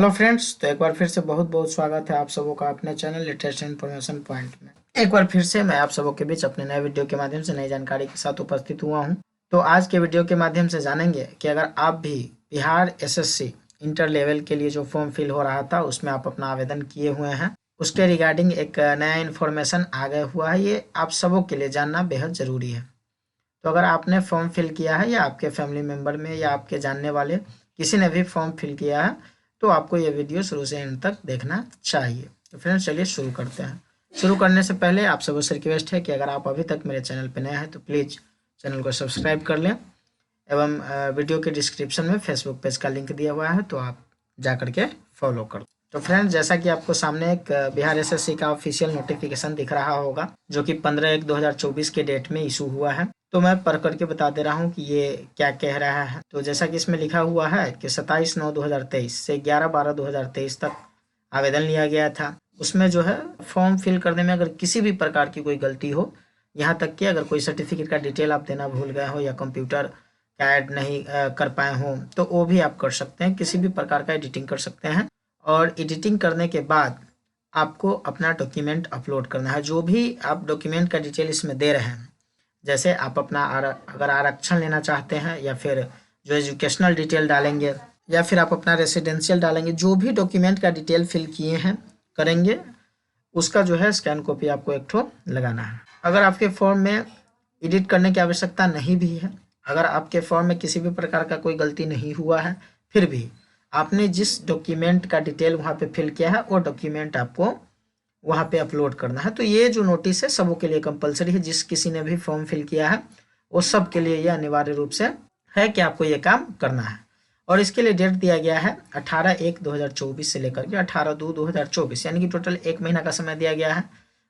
Hello friends, तो एक बार फिर से बहुत बहुत स्वागत है आप सबों का अपने चैनल लेटेस्ट इन्फॉर्मेशन पॉइंट में। एक बार फिर से मैं आप सबों के बीच अपने नए वीडियो के माध्यम से नई जानकारी के साथ उपस्थित हुआ हूं। तो आज के वीडियो के माध्यम से जानेंगे कि अगर आप भी बिहार एसएससी इंटर लेवल के लिए जो फॉर्म फिल हो रहा था उसमें आप अपना आवेदन किए हुए हैं, उसके रिगार्डिंग एक नया इन्फॉर्मेशन आ गया हुआ है। ये आप सबों के लिए जानना बेहद ज़रूरी है। तो अगर आपने फॉर्म फिल किया है या आपके फैमिली मेम्बर में या आपके जानने वाले किसी ने भी फॉर्म फिल किया है तो आपको ये वीडियो शुरू से एंड तक देखना चाहिए। तो फ्रेंड्स चलिए शुरू करते हैं। शुरू करने से पहले आप सबसे से रिक्वेस्ट है कि अगर आप अभी तक मेरे चैनल पर नए हैं तो प्लीज़ चैनल को सब्सक्राइब कर लें एवं वीडियो के डिस्क्रिप्शन में फेसबुक पेज का लिंक दिया हुआ है तो आप जा करके फॉलो कर। तो फ्रेंड्स जैसा कि आपको सामने एक बिहार एसएससी का ऑफिशियल नोटिफिकेशन दिख रहा होगा जो कि 15/1/2024 के डेट में इशू हुआ है। तो मैं पढ़ करके बता दे रहा हूँ कि ये क्या कह रहा है। तो जैसा कि इसमें लिखा हुआ है कि 27/9/2023 से 11/12/2023 तक आवेदन लिया गया था। उसमें जो है फॉर्म फिल करने में अगर किसी भी प्रकार की कोई गलती हो, यहाँ तक कि अगर कोई सर्टिफिकेट का डिटेल आप देना भूल गए हो या कंप्यूटर का ऐड नहीं कर पाए हो तो वो भी आप कर सकते हैं। किसी भी प्रकार का एडिटिंग कर सकते हैं और एडिटिंग करने के बाद आपको अपना डॉक्यूमेंट अपलोड करना है। जो भी आप डॉक्यूमेंट का डिटेल इसमें दे रहे हैं, जैसे आप अपना अगर आरक्षण लेना चाहते हैं या फिर जो एजुकेशनल डिटेल डालेंगे या फिर आप अपना रेसिडेंशियल डालेंगे, जो भी डॉक्यूमेंट का डिटेल फिल किए हैं करेंगे उसका जो है स्कैन कॉपी आपको एक ठो लगाना है। अगर आपके फॉर्म में एडिट करने की आवश्यकता नहीं भी है, अगर आपके फॉर्म में किसी भी प्रकार का कोई गलती नहीं हुआ है, फिर भी आपने जिस डॉक्यूमेंट का डिटेल वहाँ पे फिल किया है वो डॉक्यूमेंट आपको वहाँ पे अपलोड करना है। तो ये जो नोटिस है सबों के लिए कंपलसरी है। जिस किसी ने भी फॉर्म फिल किया है वो सब के लिए ये अनिवार्य रूप से है कि आपको ये काम करना है। और इसके लिए डेट दिया गया है 18/1/2024 से लेकर के 18/2/2024, यानी कि टोटल 1 महीना का समय दिया गया है।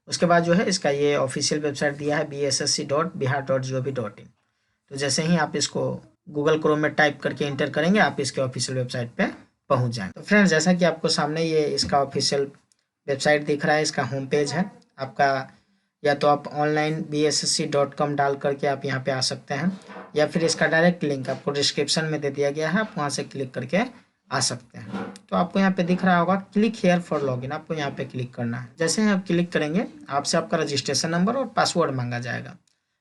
उसके बाद जो है इसका ये ऑफिशियल वेबसाइट दिया है bssc.bihar.gov.in। तो जैसे ही आप इसको गूगल क्रोम में टाइप करके इंटर करेंगे आप इसके ऑफिशियल वेबसाइट पे पहुंच जाएंगे। तो फ्रेंड्स जैसा कि आपको सामने ये इसका ऑफिशियल वेबसाइट दिख रहा है, इसका होम पेज है आपका। या तो आप ऑनलाइन bssc.com डाल करके आप यहाँ पे आ सकते हैं या फिर इसका डायरेक्ट लिंक आपको डिस्क्रिप्शन में दे दिया गया है, आप वहाँ से क्लिक करके आ सकते हैं। तो आपको यहाँ पे दिख रहा होगा क्लिक हेयर फॉर लॉगिन, आपको यहाँ पे क्लिक करना है। जैसे ही आप क्लिक करेंगे आपसे आपका रजिस्ट्रेशन नंबर और पासवर्ड मांगा जाएगा।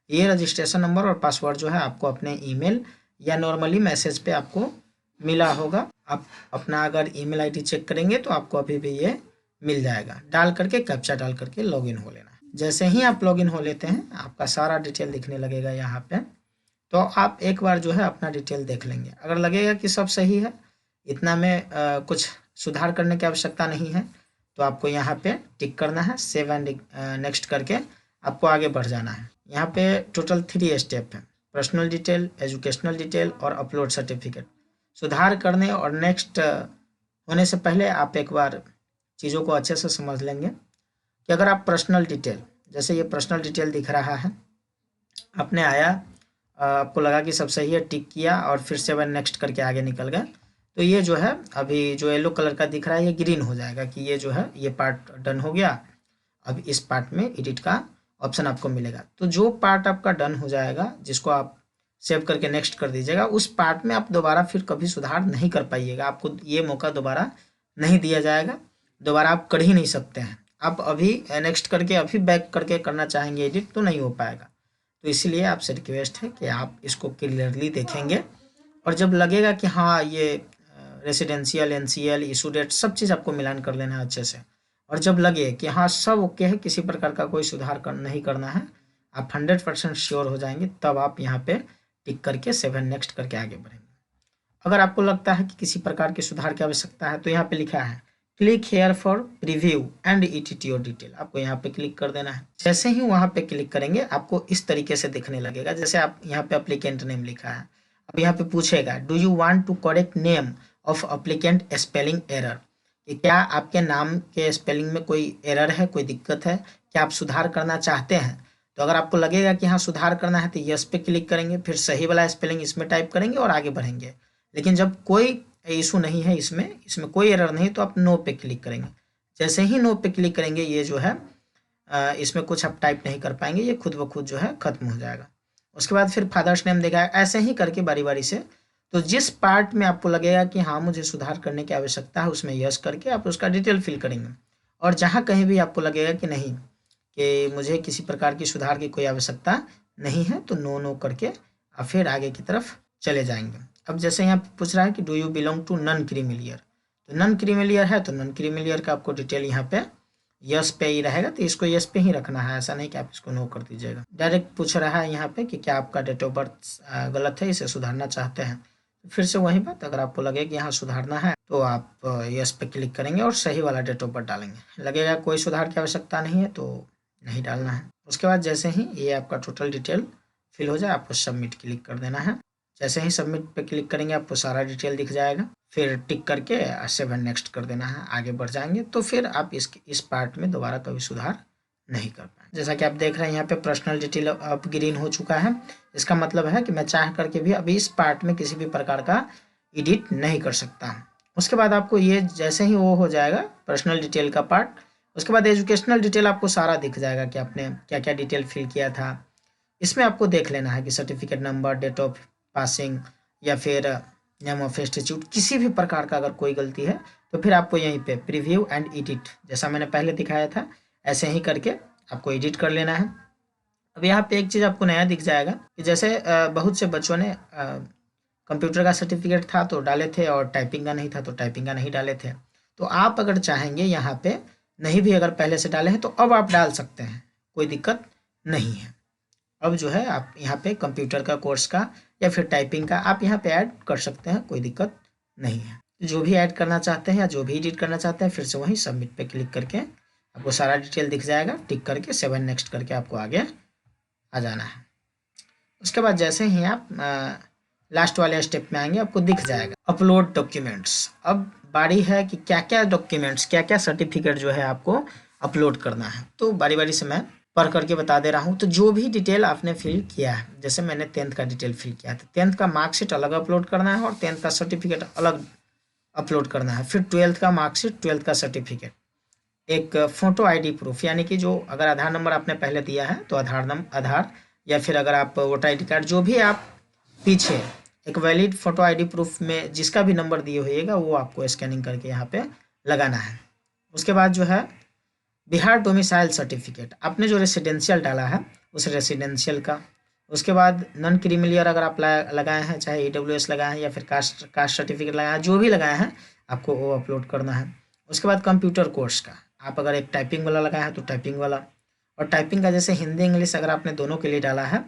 ये रजिस्ट्रेशन नंबर और पासवर्ड जो है आपको अपने ईमेल या नॉर्मली मैसेज पे आपको मिला होगा। आप अपना अगर ईमेल आईडी चेक करेंगे तो आपको अभी भी ये मिल जाएगा। डाल करके कैप्चा डाल करके लॉगिन हो लेना। जैसे ही आप लॉगिन हो लेते हैं आपका सारा डिटेल दिखने लगेगा यहाँ पे। तो आप एक बार जो है अपना डिटेल देख लेंगे। अगर लगेगा कि सब सही है, इतना में कुछ सुधार करने की आवश्यकता नहीं है, तो आपको यहाँ पे टिक करना है, सेव एंड नेक्स्ट करके आपको आगे बढ़ जाना है। यहाँ पे टोटल 3 स्टेप है, पर्सनल डिटेल, एजुकेशनल डिटेल और अपलोड सर्टिफिकेट। सुधार करने और नेक्स्ट होने से पहले आप एक बार चीज़ों को अच्छे से समझ लेंगे कि अगर आप पर्सनल डिटेल, जैसे ये पर्सनल डिटेल दिख रहा है, आपने आया, आपको लगा कि सब सही है, टिक किया और फिर से वह नेक्स्ट करके आगे निकल गए, तो ये जो है अभी जो येलो कलर का दिख रहा है ये ग्रीन हो जाएगा कि ये जो है ये पार्ट डन हो गया। अब इस पार्ट में एडिट का ऑप्शन आपको मिलेगा। तो जो पार्ट आपका डन हो जाएगा, जिसको आप सेव करके नेक्स्ट कर दीजिएगा, उस पार्ट में आप दोबारा फिर कभी सुधार नहीं कर पाइएगा। आपको ये मौका दोबारा नहीं दिया जाएगा, दोबारा आप कर ही नहीं सकते हैं। आप अभी नेक्स्ट करके अभी बैक करके करना चाहेंगे एडिट तो नहीं हो पाएगा। तो इसलिए आपसे रिक्वेस्ट है कि आप इसको क्लियरली देखेंगे और जब लगेगा कि हाँ ये रेसिडेंशियल, एनसीएल, इशू डेट सब चीज़ आपको मिलान कर लेना है अच्छे से, और जब लगे कि हाँ सब ओके है, किसी प्रकार का कोई सुधार नहीं करना है, आप 100% श्योर हो जाएंगे, तब आप यहाँ पे टिक करके 7 नेक्स्ट करके आगे बढ़ेंगे। अगर आपको लगता है कि किसी प्रकार के सुधार की आवश्यकता है तो यहाँ पे लिखा है click here for preview and ईटीटीओ डिटेल, आपको यहाँ पे क्लिक कर देना है। जैसे ही वहाँ पे क्लिक करेंगे आपको इस तरीके से दिखने लगेगा। जैसे आप यहाँ पे अप्लीकेंट नेम लिखा है, अब यहाँ पे पूछेगा do you want to correct name of applicant spelling error, कि क्या आपके नाम के स्पेलिंग में कोई एरर है, कोई दिक्कत है, क्या आप सुधार करना चाहते हैं। तो अगर आपको लगेगा कि हाँ सुधार करना है तो यस पे क्लिक करेंगे, फिर सही वाला स्पेलिंग इसमें टाइप करेंगे और आगे बढ़ेंगे। लेकिन जब कोई इशू नहीं है, इसमें कोई एरर नहीं, तो आप नो पे क्लिक करेंगे। जैसे ही नो पे क्लिक करेंगे ये जो है इसमें कुछ आप टाइप नहीं कर पाएंगे, ये खुद ब खुद जो है खत्म हो जाएगा। उसके बाद फिर फादर्स नेम देगा। ऐसे ही करके बारी बारी से तो जिस पार्ट में आपको लगेगा कि हाँ मुझे सुधार करने की आवश्यकता है, उसमें यस करके आप उसका डिटेल फिल करेंगे। और जहाँ कहीं भी आपको लगेगा कि नहीं कि मुझे किसी प्रकार की सुधार की कोई आवश्यकता नहीं है, तो नो नो करके आप फिर आगे की तरफ चले जाएंगे। अब जैसे यहाँ पे पूछ रहा है कि do you belong to non creamy, तो नॉन क्रीमी है तो नॉन क्रीमी का आपको डिटेल यहाँ पे यस पे ही रहेगा, तो इसको यस पे ही रखना है, ऐसा नहीं कि आप इसको नो कर दीजिएगा। डायरेक्ट पूछ रहा है यहाँ पे कि क्या आपका डेट ऑफ बर्थ गलत है, इसे सुधारना चाहते हैं। फिर से वही बात, अगर आपको लगे कि यहाँ सुधारना है तो आप यस पे क्लिक करेंगे और सही वाला डेट ऑफ बर्थ डालेंगे। लगेगा कोई सुधार की आवश्यकता नहीं है तो नहीं डालना है। उसके बाद जैसे ही ये आपका टोटल डिटेल फिल हो जाए, आपको सबमिट क्लिक कर देना है। जैसे ही सबमिट पे क्लिक करेंगे आपको सारा डिटेल दिख जाएगा, फिर टिक करके 7 नेक्स्ट कर देना है, आगे बढ़ जाएंगे। तो फिर आप इस पार्ट में दोबारा कभी सुधार नहीं कर पाए। जैसा कि आप देख रहे हैं यहाँ पे पर्सनल डिटेल अब ग्रीन हो चुका है। इसका मतलब है कि मैं चाह करके भी अभी इस पार्ट में किसी भी प्रकार का एडिट नहीं कर सकता। उसके बाद आपको ये जैसे ही वो हो जाएगा पर्सनल डिटेल का पार्ट, उसके बाद एजुकेशनल डिटेल आपको सारा दिख जाएगा कि आपने क्या क्या डिटेल फिल किया था। इसमें आपको देख लेना है कि certificate number, date of passing या फिर नेम ऑफ इंस्टीट्यूट, किसी भी प्रकार का अगर कोई गलती है तो फिर आपको यहीं पे प्रीव्यू एंड एडिट, जैसा मैंने पहले दिखाया था ऐसे ही करके आपको एडिट कर लेना है। अब यहाँ पे एक चीज़ आपको नया दिख जाएगा कि जैसे बहुत से बच्चों ने कंप्यूटर का सर्टिफिकेट था तो डाले थे और टाइपिंग का नहीं था तो टाइपिंग का नहीं डाले थे। तो आप अगर चाहेंगे यहाँ पे नहीं भी अगर पहले से डाले हैं तो अब आप डाल सकते हैं, कोई दिक्कत नहीं है। अब जो है आप यहाँ पे कंप्यूटर का कोर्स का या फिर टाइपिंग का आप यहाँ पे ऐड कर सकते हैं, कोई दिक्कत नहीं है। जो भी ऐड करना चाहते हैं या जो भी एडिट करना चाहते हैं, फिर से वहीं सबमिट पे क्लिक करके आपको सारा डिटेल दिख जाएगा, टिक करके 7 नेक्स्ट करके आपको आगे आ जाना है। उसके बाद जैसे ही आप लास्ट वाले स्टेप में आएंगे आपको दिख जाएगा अपलोड डॉक्यूमेंट्स। अब बारी है कि क्या क्या डॉक्यूमेंट्स, क्या क्या सर्टिफिकेट जो है आपको अपलोड करना है। तो बारी बारी से मैं पढ़ करके बता दे रहा हूँ। तो जो भी डिटेल आपने फिल किया है, जैसे मैंने 10th का डिटेल फिल किया था, 10th का मार्कशीट अलग अपलोड करना है और 10th का सर्टिफिकेट अलग अपलोड करना है। फिर 12th का मार्कशीट, 12th का सर्टिफिकेट, एक फोटो आईडी प्रूफ, यानी कि जो अगर आधार नंबर आपने पहले दिया है तो आधार या फिर अगर आप वोटर आई डी कार्ड, जो भी आप पीछे एक वैलिड फोटो आईडी प्रूफ में जिसका भी नंबर दिए होइएगा वो आपको स्कैनिंग करके यहाँ पे लगाना है। उसके बाद जो है बिहार डोमिसाइल सर्टिफिकेट, आपने जो रेसिडेंशियल डाला है उस रेसिडेंशियल का। उसके बाद नॉन क्रीमिलियर अगर आप लगाए हैं, चाहे EWS लगाए हैं या फिर कास्ट सर्टिफिकेट लगाए हैं, जो भी लगाए हैं आपको वो अपलोड करना है। उसके बाद कंप्यूटर कोर्स का, आप अगर एक टाइपिंग वाला लगाए हैं तो टाइपिंग वाला, और टाइपिंग का जैसे हिंदी इंग्लिश अगर आपने दोनों के लिए डाला है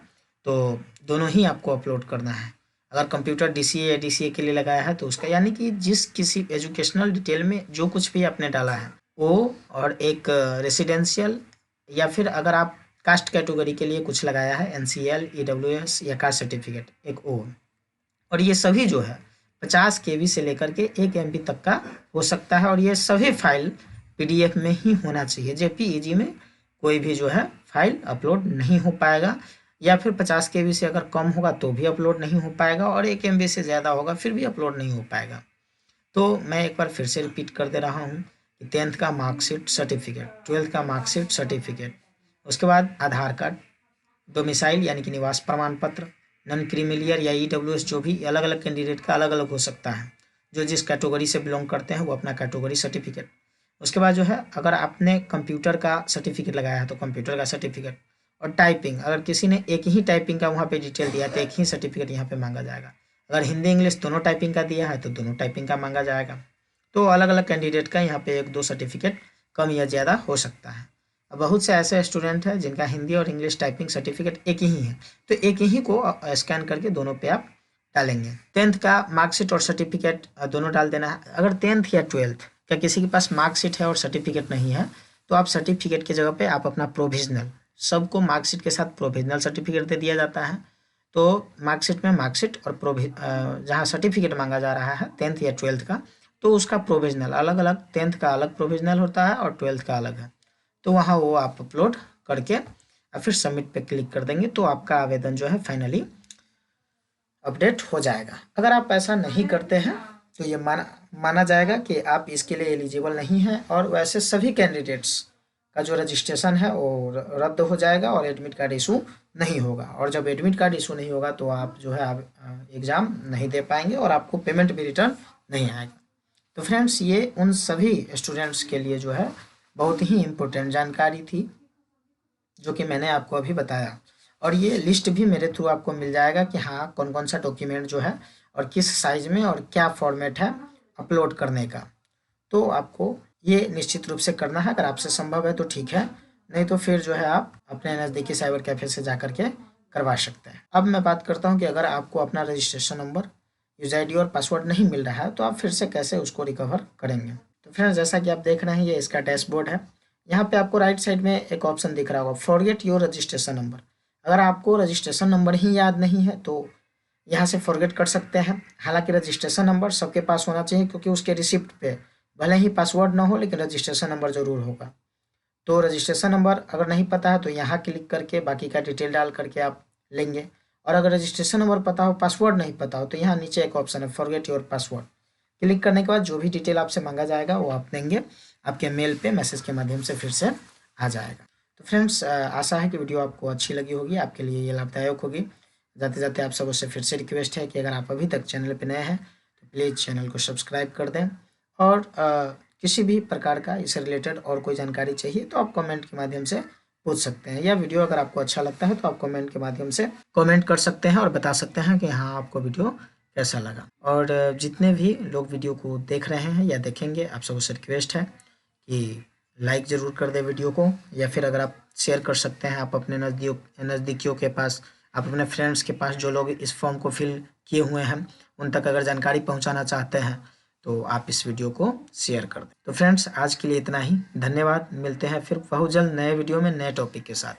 तो दोनों ही आपको अपलोड करना है। अगर कंप्यूटर DCA या DCA के लिए लगाया है तो उसका, यानी कि जिस किसी एजुकेशनल डिटेल में जो कुछ भी आपने डाला है वो, और एक रेसिडेंशियल या फिर अगर आप कास्ट कैटेगरी के लिए कुछ लगाया है NCL, EWS या कास्ट सर्टिफिकेट एक ओ, और ये सभी जो है 50 KB से लेकर के 1 MB तक का हो सकता है। और ये सभी फाइल PDF में ही होना चाहिए, JPEG में कोई भी जो है फाइल अपलोड नहीं हो पाएगा, या फिर 50 KB से अगर कम होगा तो भी अपलोड नहीं हो पाएगा, और 1 MB से ज़्यादा होगा फिर भी अपलोड नहीं हो पाएगा। तो मैं एक बार फिर से रिपीट कर दे रहा हूँ कि 10th का मार्कशीट सर्टिफिकेट, 12th का मार्कशीट सर्टिफिकेट, उसके बाद आधार कार्ड, डोमिसाइल यानी कि निवास प्रमाण पत्र, नॉन क्रीमिलियर या EWS, जो भी अलग अलग कैंडिडेट का अलग अलग हो सकता है, जो जिस कैटेगरी से बिलोंग करते हैं वो अपना कैटेगरी सर्टिफिकेट। उसके बाद जो है अगर आपने कंप्यूटर का सर्टिफिकेट लगाया है तो कंप्यूटर का सर्टिफिकेट, और टाइपिंग अगर किसी ने एक ही टाइपिंग का वहाँ पे डिटेल दिया है तो एक ही सर्टिफिकेट यहाँ पे मांगा जाएगा। अगर हिंदी इंग्लिश दोनों टाइपिंग का दिया है तो दोनों टाइपिंग का मांगा जाएगा। तो अलग अलग कैंडिडेट का यहाँ पे 1-2 सर्टिफिकेट कम या ज़्यादा हो सकता है। अब बहुत से ऐसे स्टूडेंट हैं जिनका हिंदी और इंग्लिश टाइपिंग सर्टिफिकेट एक ही है, तो एक ही को स्कैन करके दोनों पे आप डालेंगे। 10th का मार्कशीट और सर्टिफिकेट दोनों डाल देना है। अगर 10th या 12th क्या किसी के पास मार्कशीट है और सर्टिफिकेट नहीं है तो आप सर्टिफिकेट की जगह पे आप अपना प्रोविजनल, सबको मार्कशीट के साथ प्रोविजनल सर्टिफिकेट दे दिया जाता है। तो मार्कशीट में मार्कशीट और जहाँ सर्टिफिकेट मांगा जा रहा है 10th या 12th का, तो उसका प्रोविजनल अलग अलग, 10th का अलग प्रोविजनल होता है और 12th का अलग है। तो वहाँ वो आप अपलोड करके और फिर सबमिट पे क्लिक कर देंगे तो आपका आवेदन जो है फाइनली अपडेट हो जाएगा। अगर आप ऐसा नहीं करते हैं तो ये माना जाएगा कि आप इसके लिए एलिजिबल नहीं हैं, और वैसे सभी कैंडिडेट्स का जो रजिस्ट्रेशन है वो रद्द हो जाएगा और एडमिट कार्ड इशू नहीं होगा। और जब एडमिट कार्ड इशू नहीं होगा तो आप जो है आप एग्ज़ाम नहीं दे पाएंगे और आपको पेमेंट भी रिटर्न नहीं आएगा। तो फ्रेंड्स, ये उन सभी स्टूडेंट्स के लिए जो है बहुत ही इम्पोर्टेंट जानकारी थी जो कि मैंने आपको अभी बताया। और ये लिस्ट भी मेरे थ्रू आपको मिल जाएगा कि हाँ कौन कौन सा डॉक्यूमेंट जो है और किस साइज में और क्या फॉर्मेट है अपलोड करने का। तो आपको ये निश्चित रूप से करना है, अगर आपसे संभव है तो ठीक है, नहीं तो फिर जो है आप अपने नज़दीकी साइबर कैफ़े से जा कर के करवा सकते हैं। अब मैं बात करता हूँ कि अगर आपको अपना रजिस्ट्रेशन नंबर, यूज़र आईडी और पासवर्ड नहीं मिल रहा है तो आप फिर से कैसे उसको रिकवर करेंगे। तो फ्रेंड्स, जैसा कि आप देख रहे हैं ये इसका डैशबोर्ड है। यहाँ पे आपको राइट साइड में एक ऑप्शन दिख रहा होगा फॉरगेट योर रजिस्ट्रेशन नंबर। अगर आपको रजिस्ट्रेशन नंबर ही याद नहीं है तो यहाँ से फॉरगेट कर सकते हैं। हालांकि रजिस्ट्रेशन नंबर सबके पास होना चाहिए क्योंकि उसके रिसिप्ट पे भले ही पासवर्ड ना हो लेकिन रजिस्ट्रेशन नंबर ज़रूर होगा। तो रजिस्ट्रेशन नंबर अगर नहीं पता है तो यहाँ क्लिक करके बाकी का डिटेल डाल करके आप लेंगे। और अगर रजिस्ट्रेशन नंबर पता हो, पासवर्ड नहीं पता हो, तो यहाँ नीचे एक ऑप्शन है फॉरगेट योर पासवर्ड। क्लिक करने के बाद जो भी डिटेल आपसे मांगा जाएगा वो आप देंगे, आपके मेल पे मैसेज के माध्यम से फिर से आ जाएगा। तो फ्रेंड्स, आशा है कि वीडियो आपको अच्छी लगी होगी, आपके लिए ये लाभदायक होगी। जाते जाते आप सबसे फिर से रिक्वेस्ट है कि अगर आप अभी तक चैनल पर नए हैं तो प्लीज़ चैनल को सब्सक्राइब कर दें। और किसी भी प्रकार का इससे रिलेटेड और कोई जानकारी चाहिए तो आप कमेंट के माध्यम से पूछ सकते हैं, या वीडियो अगर आपको अच्छा लगता है तो आप कमेंट के माध्यम से कमेंट कर सकते हैं और बता सकते हैं कि हाँ आपको वीडियो कैसा लगा। और जितने भी लोग वीडियो को देख रहे हैं या देखेंगे, आप सबसे रिक्वेस्ट है कि लाइक ज़रूर कर दें वीडियो को, या फिर अगर आप शेयर कर सकते हैं आप अपने नज़दीकियों के पास, आप अपने फ्रेंड्स के पास जो लोग इस फॉर्म को फिल किए हुए हैं उन तक अगर जानकारी पहुंचाना चाहते हैं तो आप इस वीडियो को शेयर कर दें। तो फ्रेंड्स, आज के लिए इतना ही। धन्यवाद। मिलते हैं फिर बहुत जल्द नए वीडियो में नए टॉपिक के साथ।